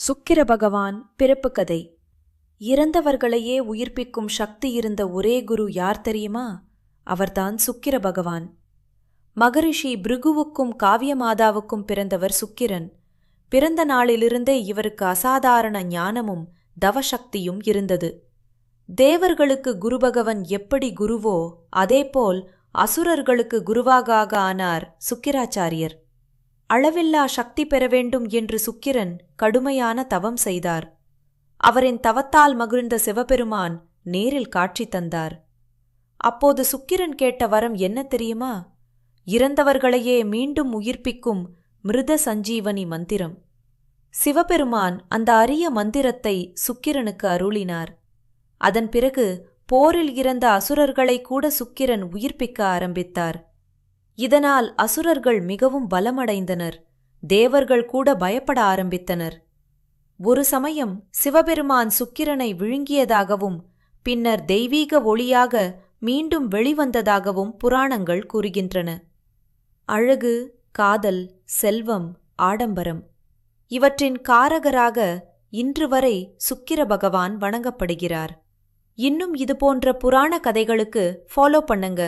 சுக்கிர பகவான் பிறப்பு கதை. இறந்தவர்களையே உயிர்ப்பிக்கும் சக்தி இருந்த ஒரே குரு யார் தெரியுமா? அவர்தான் சுக்கிர பகவான். மகரிஷி பிருகுவுக்கும் காவியமாதாவுக்கும் பிறந்தவர் சுக்கிரன். பிறந்த நாளிலிருந்தே இவருக்கு அசாதாரண ஞானமும் தவசக்தியும் இருந்தது. தேவர்களுக்கு குருபகவன் எப்படி குருவோ அதேபோல் அசுரர்களுக்கு குருவாக ஆனார் சுக்கிராச்சாரியர். அளவில்லா சக்தி பெற வேண்டும் என்று சுக்கிரன் கடுமையான தவம் செய்தார். அவரின் தவத்தால் மகிழ்ந்த சிவபெருமான் நேரில் காட்சி தந்தார். அப்போது சுக்கிரன் கேட்ட வரம் என்ன தெரியுமா? இறந்தவர்களையே மீண்டும் உயிர்ப்பிக்கும் மிருத சஞ்சீவனி மந்திரம். சிவபெருமான் அந்த அரிய மந்திரத்தை சுக்கிரனுக்கு அருளினார். அதன் பிறகு போரில் இறந்த அசுரர்களை கூட சுக்கிரன் உயிர்ப்பிக்க ஆரம்பித்தார். இதனால் அசுரர்கள் மிகவும் பலமடைந்தனர். தேவர்கள் கூட பயப்பட ஆரம்பித்தனர். ஒரு சமயம் சிவபெருமான் சுக்கிரனை விழுங்கியதாகவும் பின்னர் தெய்வீக ஒளியாக மீண்டும் வெளிவந்ததாகவும் புராணங்கள் கூறுகின்றன. அழகு, காதல், செல்வம், ஆடம்பரம் இவற்றின் காரகராக இன்று வரை சுக்கிர பகவான் வணங்கப்படுகிறார். இன்னும் இதுபோன்ற புராண கதைகளுக்கு ஃபாலோ பண்ணுங்க.